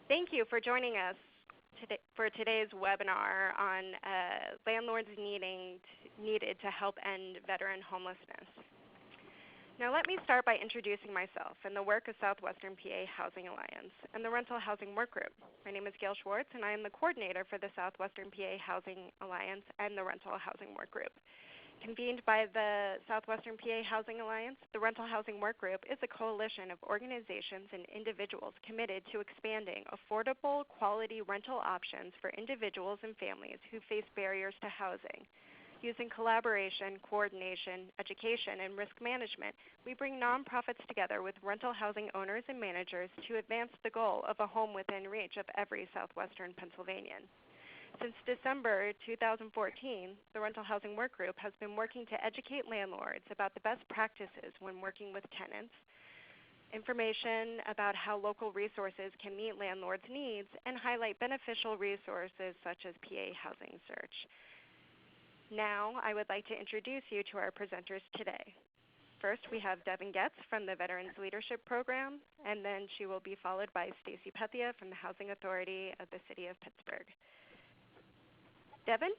Thank you for joining us for today's webinar on landlords needed to help end veteran homelessness. Now let me start by introducing myself and the work of Southwestern PA Housing Alliance and the Rental Housing Work Group. My name is Gail Schwartz, and I am the coordinator for the Southwestern PA Housing Alliance and the Rental Housing Work Group. Convened by the Southwestern PA Housing Alliance, the Rental Housing Work Group is a coalition of organizations and individuals committed to expanding affordable, quality rental options for individuals and families who face barriers to housing. Using collaboration, coordination, education, and risk management, we bring nonprofits together with rental housing owners and managers to advance the goal of a home within reach of every Southwestern Pennsylvanian. Since December 2014, the Rental Housing Work Group has been working to educate landlords about the best practices when working with tenants, information about how local resources can meet landlords' needs, and highlight beneficial resources such as PA Housing Search. Now, I would like to introduce you to our presenters today. First, we have Devin Getz from the Veterans Leadership Program, and then she will be followed by Stacy Pethia from the Housing Authority of the City of Pittsburgh. Devin?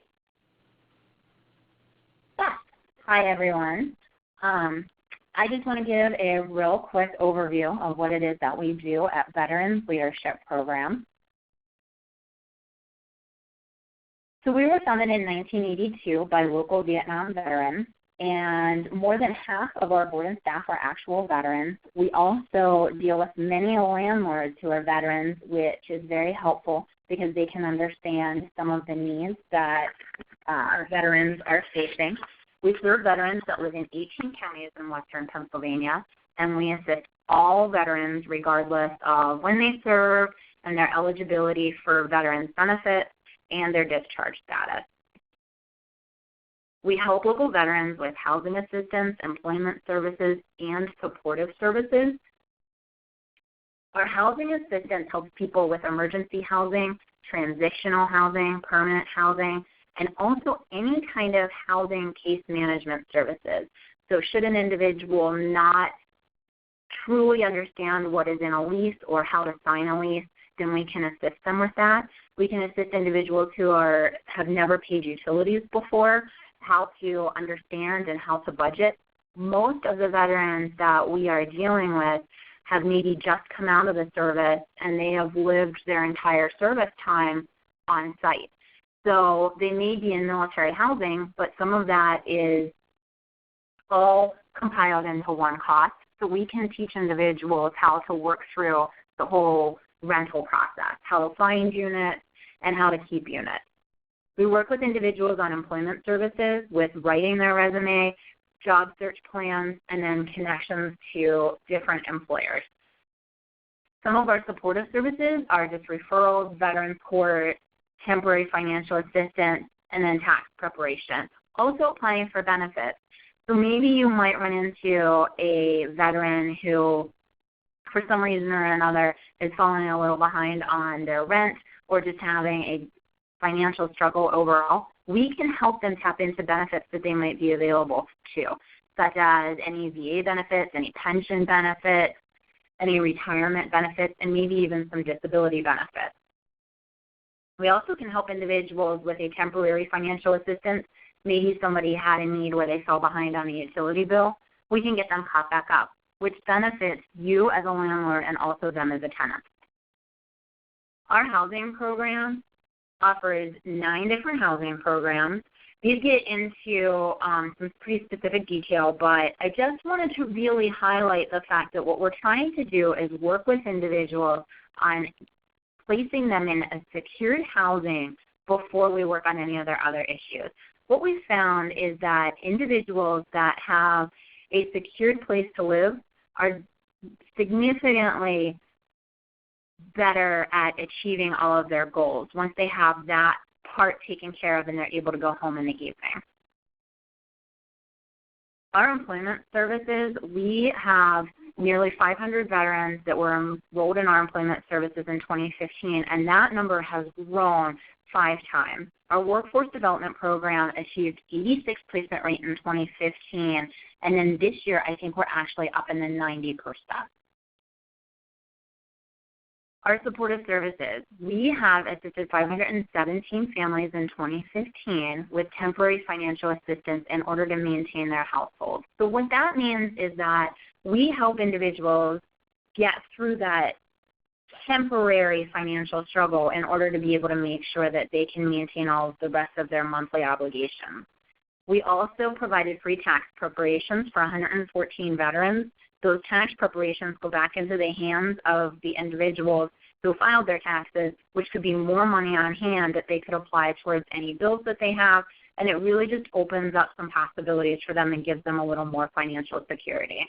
Hi, everyone. I just want to give a real quick overview of what it is that we do at Veterans Leadership Program. So we were founded in 1982 by local Vietnam veterans, and more than half of our board and staff are actual veterans. We also deal with many landlords who are veterans, which is very helpful because they can understand some of the needs that our veterans are facing. We serve veterans that live in 18 counties in western Pennsylvania, and we assist all veterans regardless of when they served and their eligibility for veterans benefits and their discharge status. We help local veterans with housing assistance, employment services, and supportive services. Our housing assistance helps people with emergency housing, transitional housing, permanent housing, and also any kind of housing case management services. So should an individual not truly understand what is in a lease or how to sign a lease, then we can assist them with that. We can assist individuals who have never paid utilities before, how to understand and how to budget. Most of the veterans that we are dealing with have maybe just come out of the service and they have lived their entire service time on site. So they may be in military housing, but some of that is all compiled into one cost. So we can teach individuals how to work through the whole rental process, how to find units and how to keep units. We work with individuals on employment services with writing their resume, job search plans, and then connections to different employers. Some of our supportive services are just referrals, veterans court, temporary financial assistance, and then tax preparation. Also applying for benefits. So maybe you might run into a veteran who, for some reason or another, is falling a little behind on their rent or just having a financial struggle overall. We can help them tap into benefits that they might be available to, such as any VA benefits, any pension benefits, any retirement benefits, and maybe even some disability benefits. We also can help individuals with a temporary financial assistance. Maybe somebody had a need where they fell behind on a utility bill. We can get them caught back up, which benefits you as a landlord and also them as a tenant. Our housing program offers 9 different housing programs. These get into some pretty specific detail, but I just wanted to really highlight the fact that what we're trying to do is work with individuals on placing them in a secured housing before we work on any other issues. What we found is that individuals that have a secured place to live are significantly better at achieving all of their goals once they have that part taken care of and they're able to go home in the evening. Our employment services, we have nearly 500 veterans that were enrolled in our employment services in 2015, and that number has grown 5 times. Our workforce development program achieved 86 placement rate in 2015, and then this year I think we're actually up in the 90%. Our supportive services. We have assisted 517 families in 2015 with temporary financial assistance in order to maintain their household. So what that means is that we help individuals get through that temporary financial struggle in order to be able to make sure that they can maintain all of the rest of their monthly obligations. We also provided free tax preparations for 114 veterans. Those tax preparations go back into the hands of the individuals who filed their taxes, which could be more money on hand that they could apply towards any bills that they have, and it really just opens up some possibilities for them and gives them a little more financial security.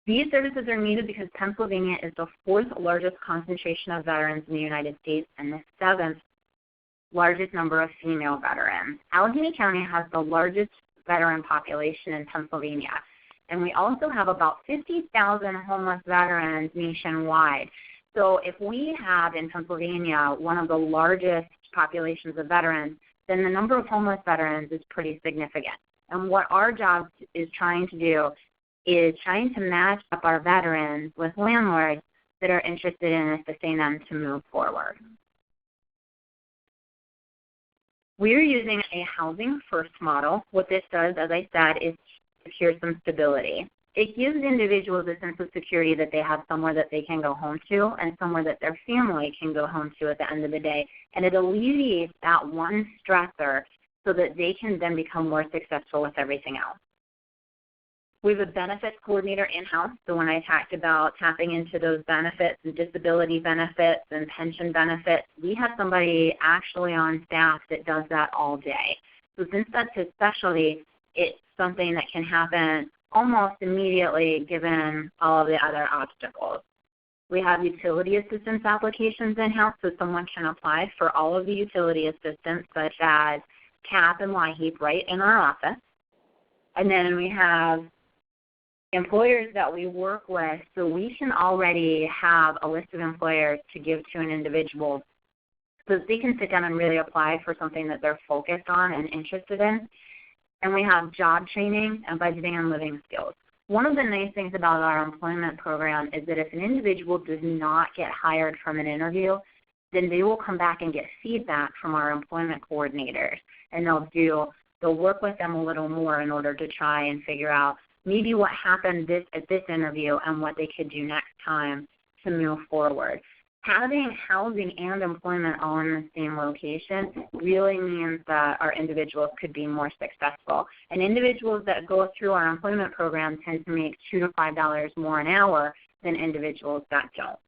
These services are needed because Pennsylvania is the 4th largest concentration of veterans in the United States and the 7th largest number of female veterans. Allegheny County has the largest veteran population in Pennsylvania, and we also have about 50,000 homeless veterans nationwide. So if we have in Pennsylvania one of the largest populations of veterans, then the number of homeless veterans is pretty significant. And what our job is trying to do is trying to match up our veterans with landlords that are interested in assisting them to move forward. We're using a housing first model. What this does, as I said, is secure some stability. It gives individuals a sense of security that they have somewhere that they can go home to and somewhere that their family can go home to at the end of the day. And it alleviates that one stressor so that they can then become more successful with everything else. We have a benefits coordinator in-house. So when I talked about tapping into those benefits and disability benefits and pension benefits, we have somebody actually on staff that does that all day. So since that's his specialty, it's something that can happen almost immediately given all of the other obstacles. We have utility assistance applications in-house, so someone can apply for all of the utility assistance such as CAP and LIHEAP right in our office. And then we have employers that we work with, so we can already have a list of employers to give to an individual so that they can sit down and really apply for something that they're focused on and interested in. And we have job training and budgeting and living skills. One of the nice things about our employment program is that if an individual does not get hired from an interview, then they will come back and get feedback from our employment coordinators, and they'll work with them a little more in order to try and figure out maybe what happened at this interview and what they could do next time to move forward. Having housing and employment all in the same location really means that our individuals could be more successful. And individuals that go through our employment program tend to make $2 to $5 more an hour than individuals that don't.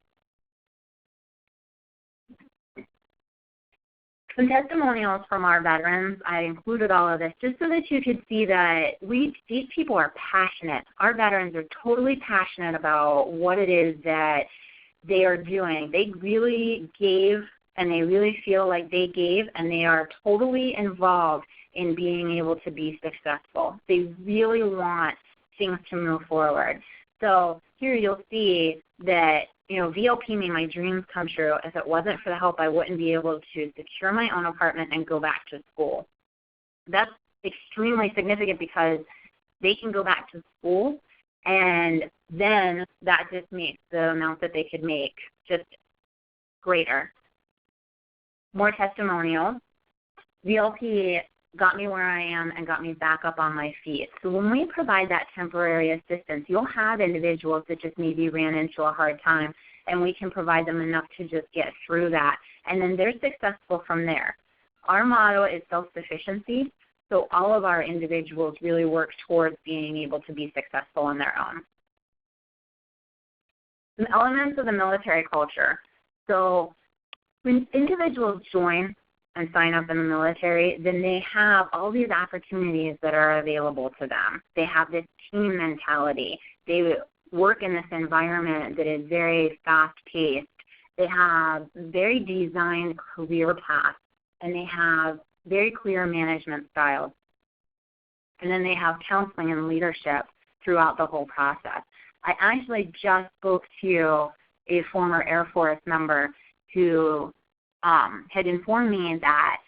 Some testimonials from our veterans. I included all of this just so that you could see that these people are passionate. Our veterans are totally passionate about what it is that they are doing. They really gave, and they really feel like they gave, and they are totally involved in being able to be successful. They really want things to move forward. So here you'll see that, VLP made my dreams come true. If it wasn't for the help, I wouldn't be able to secure my own apartment and go back to school. That's extremely significant because they can go back to school, and then that just makes the amount that they could make just greater. More testimonials. VLP got me where I am and got me back up on my feet. So when we provide that temporary assistance, you'll have individuals that just maybe ran into a hard time, and we can provide them enough to just get through that. And then they're successful from there. Our motto is self-sufficiency, so all of our individuals really work towards being able to be successful on their own. Some elements of the military culture. So when individuals join and sign up in the military, then they have all these opportunities that are available to them. They have this team mentality. They work in this environment that is very fast-paced. They have very designed career paths, and they have very clear management styles. And then they have counseling and leadership throughout the whole process. I actually just spoke to a former Air Force member who had informed me that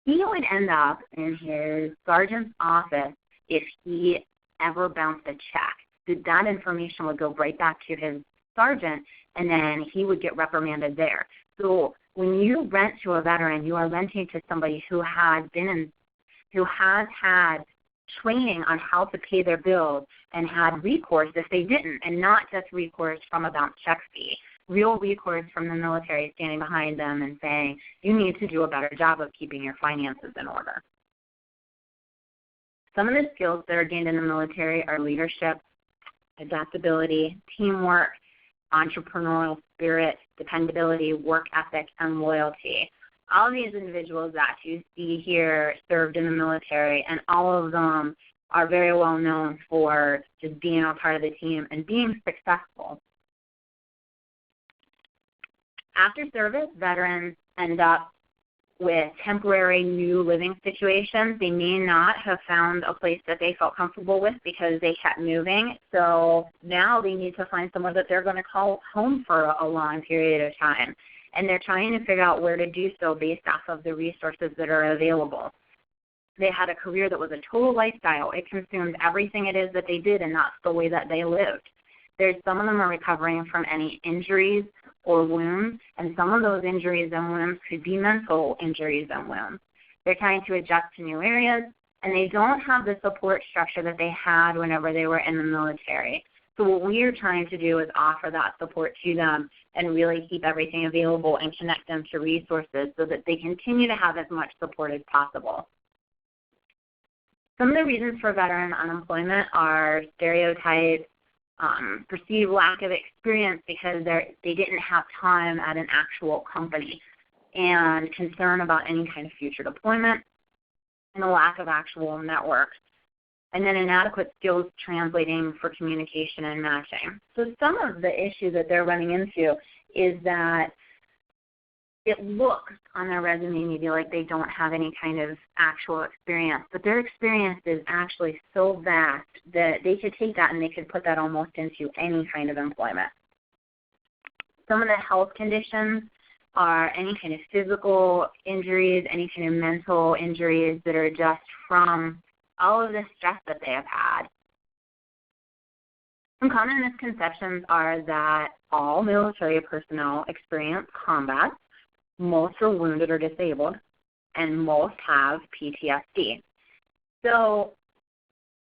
he would end up in his sergeant's office if he ever bounced a check. That information would go right back to his sergeant, and then he would get reprimanded there. So when you rent to a veteran, you are renting to somebody who has had training on how to pay their bills and had recourse if they didn't, and not just recourse from a bounce check fee. Real recourse from the military standing behind them and saying, you need to do a better job of keeping your finances in order. Some of the skills that are gained in the military are leadership, adaptability, teamwork, entrepreneurial spirit, dependability, work ethic, and loyalty. All of these individuals that you see here served in the military, and all of them are very well known for just being a part of the team and being successful. After service, veterans end up with temporary new living situations. They may not have found a place that they felt comfortable with because they kept moving. So now they need to find somewhere that they're going to call home for a long period of time. And they're trying to figure out where to do so based off of the resources that are available. They had a career that was a total lifestyle. It consumed everything it is that they did, and that's the way that they lived. Some of them are recovering from any injuries or wounds, and some of those injuries and wounds could be mental injuries and wounds. They're trying to adjust to new areas, and they don't have the support structure that they had whenever they were in the military. So what we are trying to do is offer that support to them and really keep everything available and connect them to resources so that they continue to have as much support as possible. Some of the reasons for veteran unemployment are stereotypes, perceived lack of experience because they didn't have time at an actual company, and concern about any kind of future deployment, and a lack of actual networks, and then inadequate skills translating for communication and matching. So some of the issues that they're running into is that it looks on their resume maybe like they don't have any kind of actual experience, but their experience is actually so vast that they could take that and they could put that almost into any kind of employment. Some of the health conditions are any kind of physical injuries, any kind of mental injuries that are just from all of the stress that they have had. Some common misconceptions are that all military personnel experience combat, most are wounded or disabled, and most have PTSD. So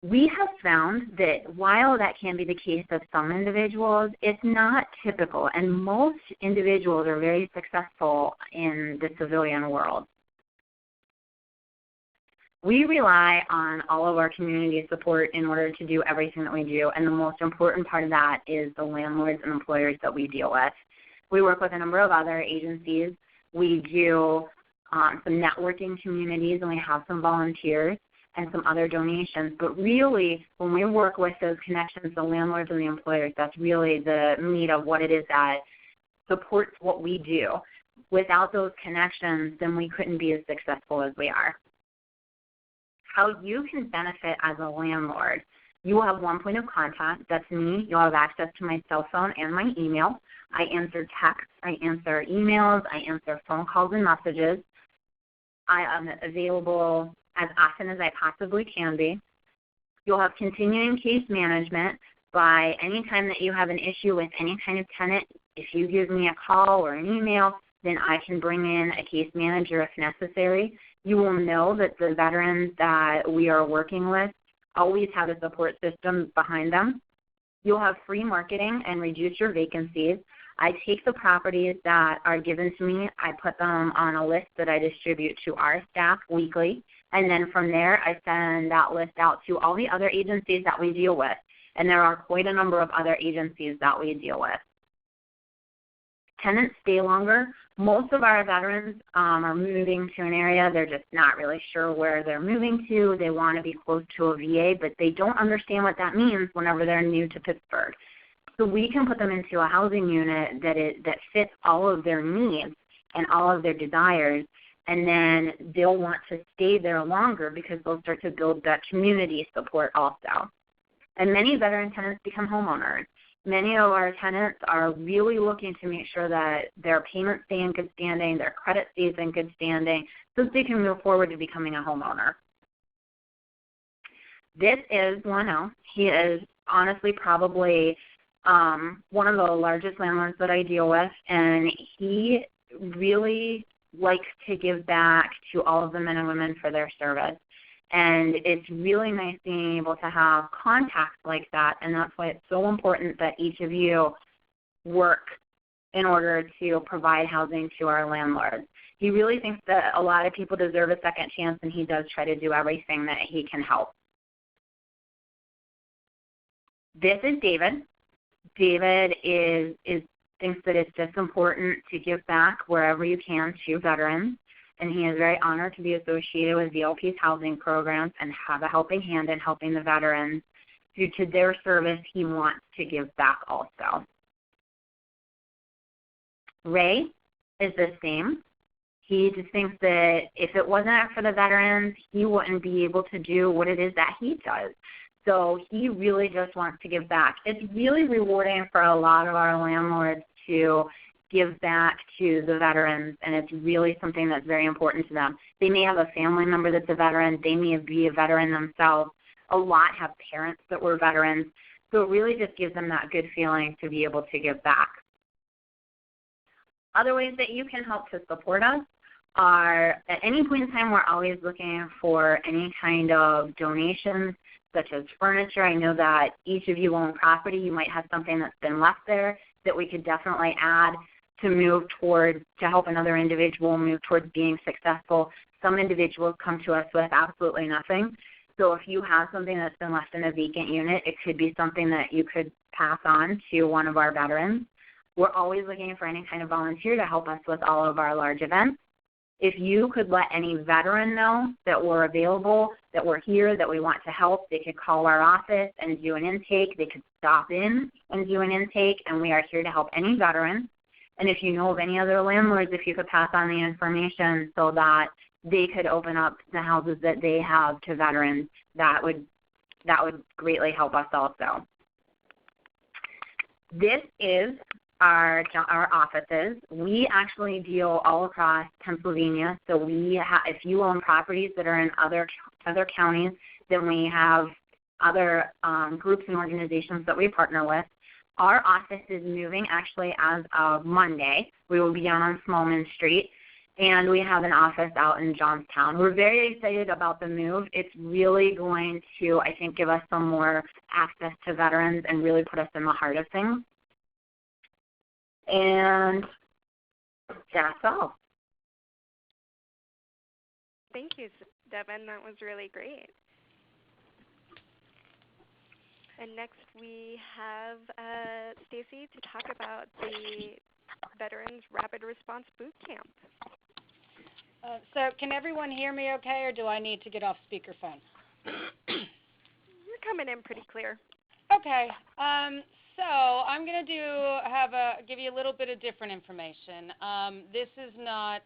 we have found that while that can be the case of some individuals, it's not typical, and most individuals are very successful in the civilian world. We rely on all of our community support in order to do everything that we do, and the most important part of that is the landlords and employers that we deal with. We work with a number of other agencies. We do some networking communities, and we have some volunteers and some other donations. But really, when we work with those connections, the landlords and the employers, that's really the meat of what it is that supports what we do. Without those connections, then we couldn't be as successful as we are. How you can benefit as a landlord. You will have one point of contact. That's me. You'll have access to my cell phone and my email. I answer texts, I answer emails, I answer phone calls and messages. I am available as often as I possibly can be. You'll have continuing case management by any time that you have an issue with any kind of tenant. If you give me a call or an email, then I can bring in a case manager if necessary. You will know that the veterans that we are working with always have a support system behind them. You'll have free marketing and reduce your vacancies. I take the properties that are given to me, I put them on a list that I distribute to our staff weekly, and then from there I send that list out to all the other agencies that we deal with, and there are quite a number of other agencies that we deal with. Tenants stay longer. Most of our veterans are moving to an area. They're just not really sure where they're moving to. They want to be close to a VA, but they don't understand what that means whenever they're new to Pittsburgh. So we can put them into a housing unit that fits all of their needs and all of their desires, and then they'll want to stay there longer because they'll start to build that community support also. And many veteran tenants become homeowners. Many of our tenants are really looking to make sure that their payments stay in good standing, their credit stays in good standing, so that they can move forward to becoming a homeowner. This is Lionel. He is honestly probably one of the largest landlords that I deal with, and he really likes to give back to all of the men and women for their service. And it's really nice being able to have contacts like that, and that's why it's so important that each of you work in order to provide housing to our landlords. He really thinks that a lot of people deserve a second chance, and he does try to do everything that he can help. This is David. David thinks that it's just important to give back wherever you can to veterans, and he is very honored to be associated with VLP's housing programs and have a helping hand in helping the veterans. Due to their service, he wants to give back also. Ray is the same. He just thinks that if it wasn't for the veterans, he wouldn't be able to do what it is that he does. So he really just wants to give back. It's really rewarding for a lot of our landlords to give back to the veterans, and it's really something that's very important to them. They may have a family member that's a veteran. They may be a veteran themselves. A lot have parents that were veterans. So it really just gives them that good feeling to be able to give back. Other ways that you can help to support us are, at any point in time, we're always looking for any kind of donations, such as furniture. I know that each of you own property. You might have something that's been left there that we could definitely add to move toward, to help another individual move towards being successful. Some individuals come to us with absolutely nothing. So if you have something that's been left in a vacant unit, it could be something that you could pass on to one of our veterans. We're always looking for any kind of volunteer to help us with all of our large events. If you could let any veteran know that we're available, that we're here, that we want to help, they could call our office and do an intake. They could stop in and do an intake, and we are here to help any veteran. And if you know of any other landlords, if you could pass on the information so that they could open up the houses that they have to veterans, that would greatly help us also. This is our offices. We actually deal all across Pennsylvania. So if you own properties that are in other counties, then we have other groups and organizations that we partner with. Our office is moving actually as of Monday. We will be down on Smallman Street, and we have an office out in Johnstown. We're very excited about the move. It's really going to, I think, give us some more access to veterans and really put us in the heart of things. And that's all. Thank you, Devin. That was really great. And next we have Stacy to talk about the Veterans Rapid Response Boot Camp. So can everyone hear me okay, or do I need to get off speakerphone? You're coming in pretty clear. Okay. So I'm going to give you a little bit of different information. This is not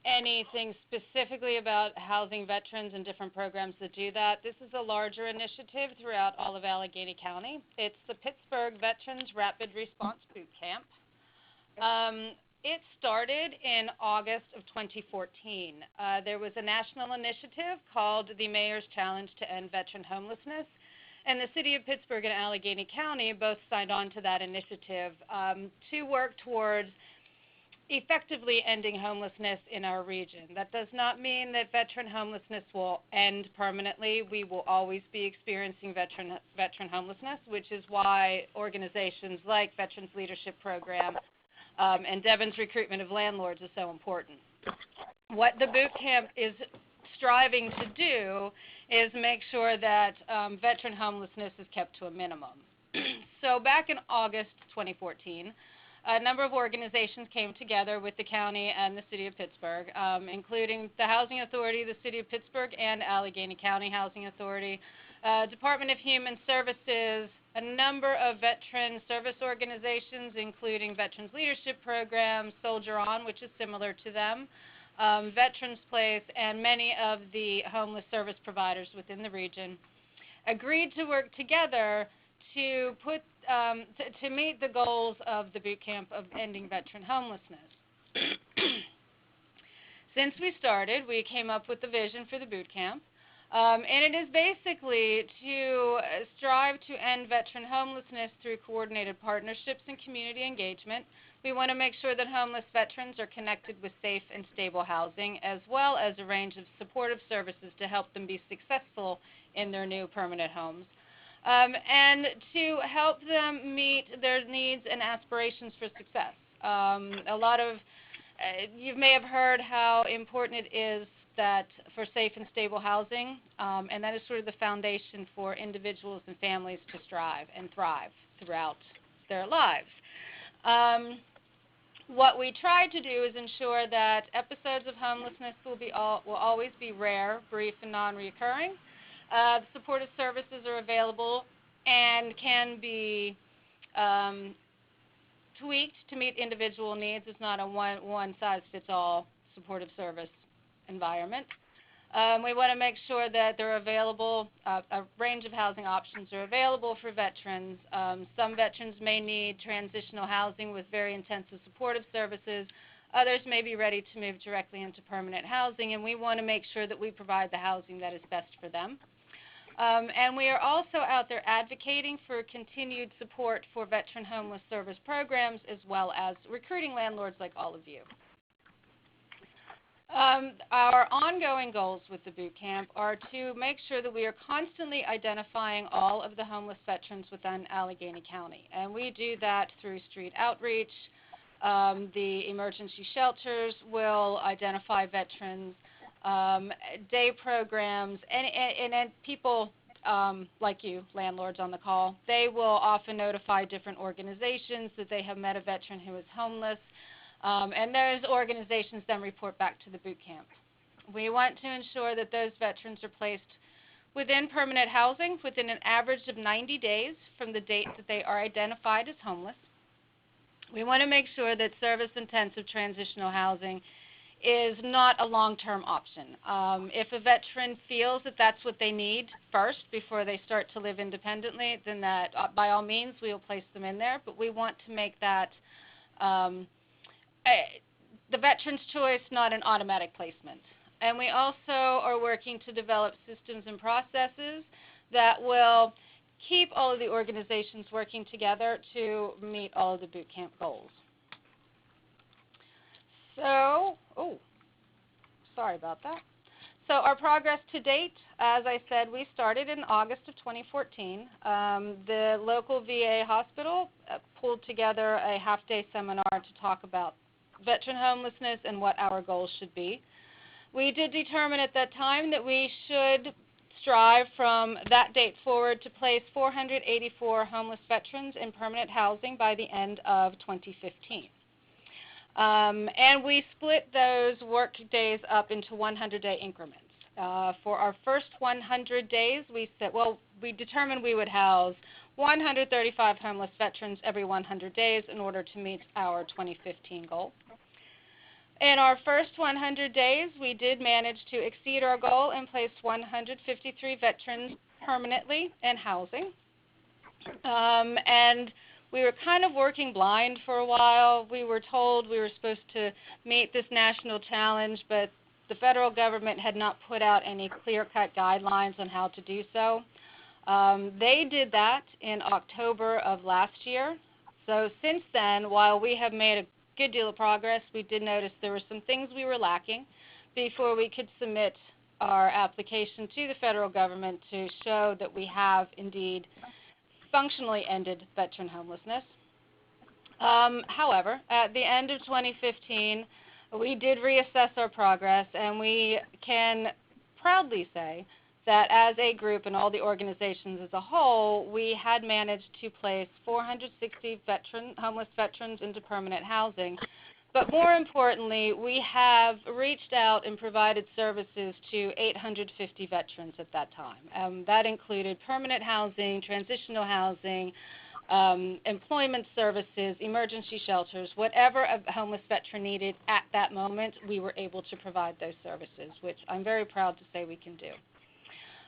anything specifically about housing veterans and different programs that do that. This is a larger initiative throughout all of Allegheny County. It's the Pittsburgh Veterans Rapid Response Boot Camp. It started in August of 2014. There was a national initiative called the Mayor's Challenge to End Veteran Homelessness, and the City of Pittsburgh and Allegheny County both signed on to that initiative to work towards effectively ending homelessness in our region. That does not mean that veteran homelessness will end permanently. We will always be experiencing veteran homelessness, which is why organizations like Veterans Leadership Program and Devin's recruitment of landlords is so important. What the boot camp is striving to do is make sure that veteran homelessness is kept to a minimum. So back in August 2014, a number of organizations came together with the county and the City of Pittsburgh, including the Housing Authority, the City of Pittsburgh, and Allegheny County Housing Authority, Department of Human Services, a number of veteran service organizations, including Veterans Leadership Program, Soldier On, which is similar to them, Veterans Place, and many of the homeless service providers within the region, agreed to work together to to meet the goals of the boot camp of ending veteran homelessness. Since we started, we came up with the vision for the boot camp. And it is basically to strive to end veteran homelessness through coordinated partnerships and community engagement. We want to make sure that homeless veterans are connected with safe and stable housing, as well as a range of supportive services to help them be successful in their new permanent homes. And to help them meet their needs and aspirations for success. You may have heard how important it is that for safe and stable housing, and that is sort of the foundation for individuals and families to strive and thrive throughout their lives. What we try to do is ensure that episodes of homelessness will always be rare, brief, and non-recurring. Supportive services are available and can be tweaked to meet individual needs. It's not a one-size-fits-all supportive service environment. We want to make sure that they're available, a range of housing options are available for veterans. Some veterans may need transitional housing with very intensive supportive services. Others may be ready to move directly into permanent housing, and we want to make sure that we provide the housing that is best for them. And we are also out there advocating for continued support for veteran homeless service programs, as well as recruiting landlords like all of you. Our ongoing goals with the boot camp are to make sure that we are constantly identifying all of the homeless veterans within Allegheny County. And we do that through street outreach. The emergency shelters will identify veterans, day programs, and people like you, landlords on the call, they will often notify different organizations that they have met a veteran who is homeless. And those organizations then report back to the boot camp. We want to ensure that those veterans are placed within permanent housing within an average of 90 days from the date that they are identified as homeless. We want to make sure that service-intensive transitional housing is not a long-term option. If a veteran feels that that's what they need first before they start to live independently, then that, by all means, we will place them in there. But we want to make that the veteran's choice, not an automatic placement. And we also are working to develop systems and processes that will keep all of the organizations working together to meet all of the boot camp goals. So, sorry about that. So our progress to date, as I said, we started in August of 2014. The local VA hospital pulled together a half-day seminar to talk about veteran homelessness and what our goals should be. We did determine at that time that we should strive from that date forward to place 484 homeless veterans in permanent housing by the end of 2015. And we split those work days up into 100-day increments. For our first 100 days, we determined we would house 135 homeless veterans every 100 days in order to meet our 2015 goal. In our first 100 days, we did manage to exceed our goal and place 153 veterans permanently in housing. And we were kind of working blind for a while. We were told we were supposed to meet this national challenge, but the federal government had not put out any clear-cut guidelines on how to do so. They did that in October of last year. So since then, while we have made a good deal of progress, we did notice there were some things we were lacking before we could submit our application to the federal government to show that we have indeed functionally ended veteran homelessness. However, at the end of 2015, we did reassess our progress, and we can proudly say that as a group and all the organizations as a whole, we had managed to place 460 homeless veterans into permanent housing. But more importantly, we have reached out and provided services to 850 veterans at that time. That included permanent housing, transitional housing, employment services, emergency shelters, whatever a homeless veteran needed at that moment, we were able to provide those services, which I'm very proud to say we can do.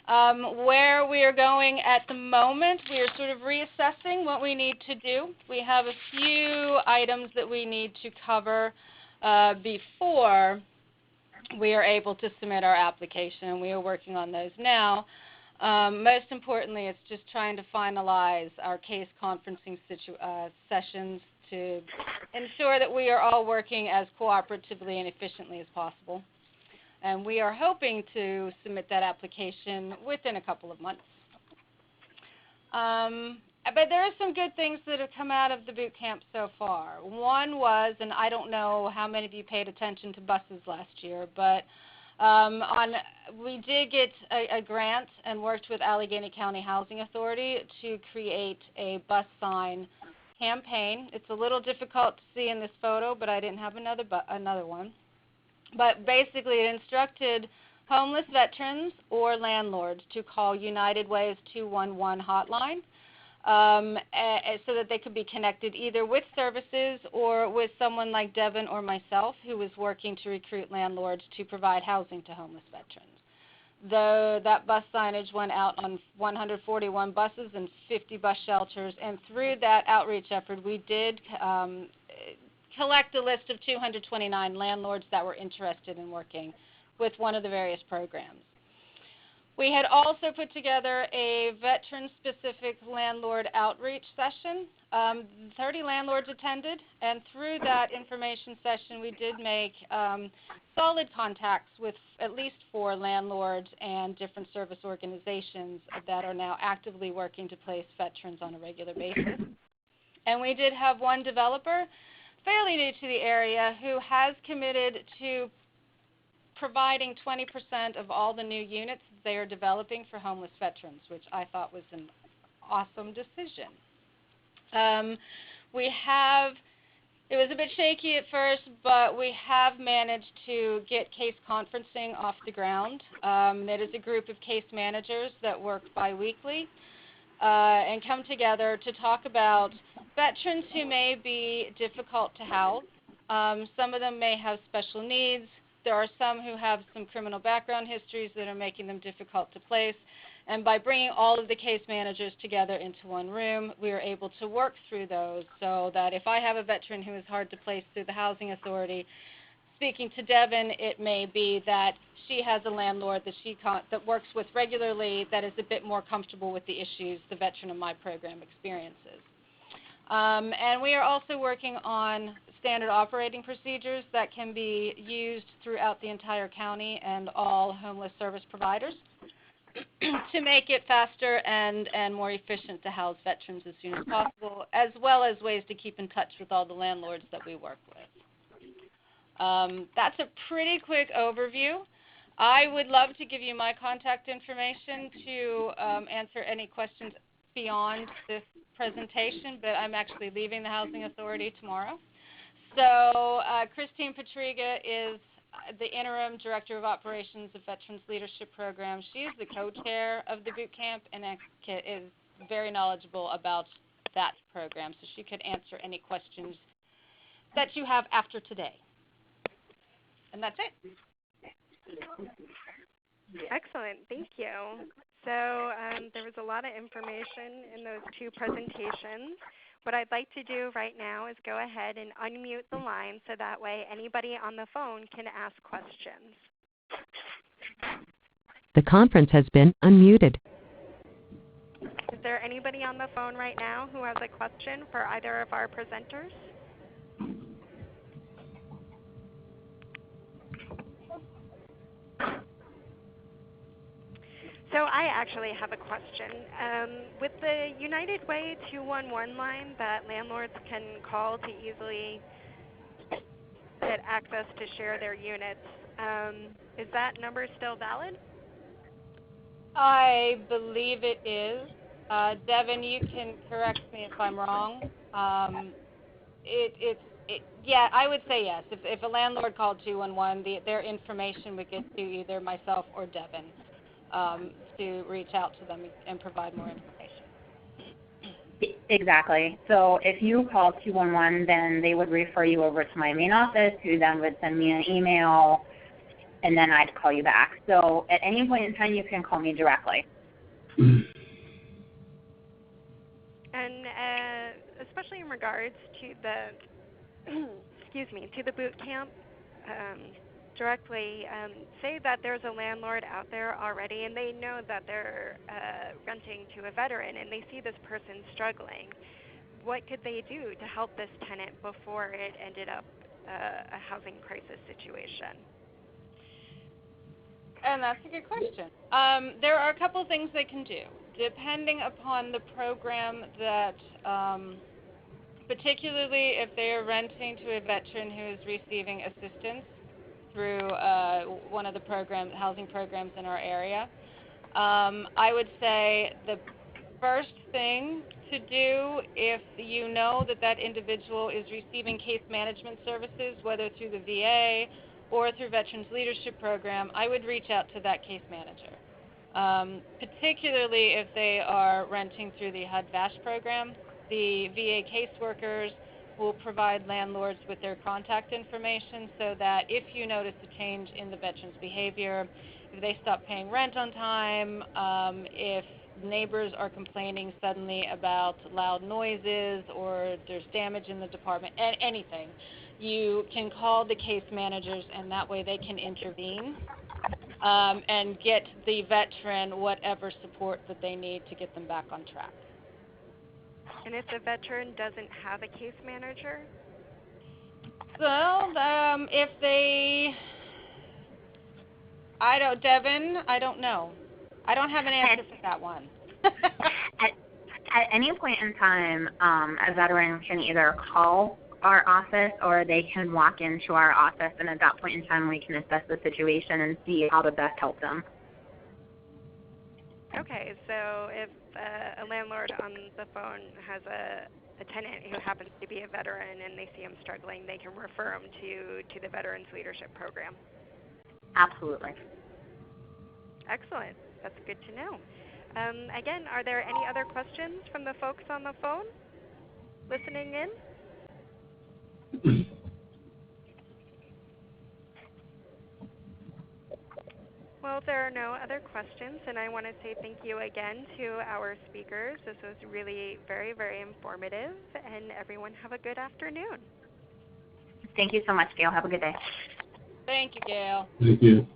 Where we are going at the moment, we are sort of reassessing what we need to do. We have a few items that we need to cover before we are able to submit our application, and we are working on those now. Most importantly, it's just trying to finalize our case conferencing sessions to ensure that we are all working as cooperatively and efficiently as possible. And we are hoping to submit that application within a couple of months. But there are some good things that have come out of the boot camp so far. One was, and I don't know how many of you paid attention to buses last year, but we did get a grant and worked with Allegheny County Housing Authority to create a bus sign campaign. It's a little difficult to see in this photo, but I didn't have another one. But basically it instructed homeless veterans or landlords to call United Way's 211 hotline so that they could be connected either with services or with someone like Devin or myself who was working to recruit landlords to provide housing to homeless veterans. That bus signage went out on 141 buses and 50 bus shelters, and through that outreach effort we did collect a list of 229 landlords that were interested in working with one of the various programs. We had also put together a veteran-specific landlord outreach session. 30 landlords attended, and through that information session we did make solid contacts with at least 4 landlords and different service organizations that are now actively working to place veterans on a regular basis. And we did have one developer, fairly new to the area, who has committed to providing 20% of all the new units they are developing for homeless veterans, which I thought was an awesome decision. It was a bit shaky at first, but we have managed to get case conferencing off the ground. It is a group of case managers that work biweekly and come together to talk about veterans who may be difficult to house. Some of them may have special needs. There are some who have some criminal background histories that are making them difficult to place. And by bringing all of the case managers together into one room, we are able to work through those so that if I have a veteran who is hard to place through the Housing Authority, speaking to Devin, it may be that she has a landlord that works with regularly that is a bit more comfortable with the issues the veteran in my program experiences. And we are also working on standard operating procedures that can be used throughout the entire county and all homeless service providers to make it faster and more efficient to house veterans as soon as possible, as well as ways to keep in touch with all the landlords that we work with. That's a pretty quick overview. I would love to give you my contact information to answer any questions beyond this presentation, but I'm actually leaving the Housing Authority tomorrow. So Christine Patriga is the Interim Director of Operations of Veterans Leadership Program. She is the co-chair of the boot camp and is very knowledgeable about that program, so she could answer any questions that you have after today. And that's it. Excellent. Thank you. So there was a lot of information in those 2 presentations. What I'd like to do right now is go ahead and unmute the line so that way anybody on the phone can ask questions. The conference has been unmuted. Is there anybody on the phone right now who has a question for either of our presenters? So I actually have a question. With the United Way 211 line that landlords can call to easily get access to share their units, is that number still valid? I believe it is. Devin, you can correct me if I'm wrong. Yeah, I would say yes. If a landlord called 211, their information would get to either myself or Devin to reach out to them and provide more information. Exactly. So if you call 211, then they would refer you over to my main office, who then would send me an email, and then I'd call you back. So at any point in time, you can call me directly. And especially in regards to the, excuse me, to the boot camp, directly. Say that there's a landlord out there already and they know that they're renting to a veteran and they see this person struggling. What could they do to help this tenant before it ended up a housing crisis situation? And that's a good question. There are a couple things they can do, depending upon the program that, particularly if they are renting to a veteran who is receiving assistance through one of the housing programs in our area. I would say the first thing to do, if you know that that individual is receiving case management services, whether through the VA or through Veterans Leadership Program, I would reach out to that case manager. Particularly if they are renting through the HUD-VASH program, the VA caseworkers will provide landlords with their contact information so that if you notice a change in the veteran's behavior, if they stop paying rent on time, if neighbors are complaining suddenly about loud noises or there's damage in the department, anything, you can call the case managers and that way they can intervene and get the veteran whatever support that they need to get them back on track. And if the veteran doesn't have a case manager? Well, if they, Devin, I don't know. I don't have an answer for that one. At any point in time, a veteran can either call our office or they can walk into our office, and at that point in time we can assess the situation and see how to best help them. Okay, so if a landlord on the phone has a tenant who happens to be a veteran and they see him struggling, they can refer him to the Veterans Leadership Program. Absolutely. Excellent. That's good to know. Again, are there any other questions from the folks on the phone listening in? Well, if there are no other questions, and I want to say thank you again to our speakers. This was really very, very informative, and everyone have a good afternoon. Thank you so much, Gail. Have a good day. Thank you, Gail. Thank you.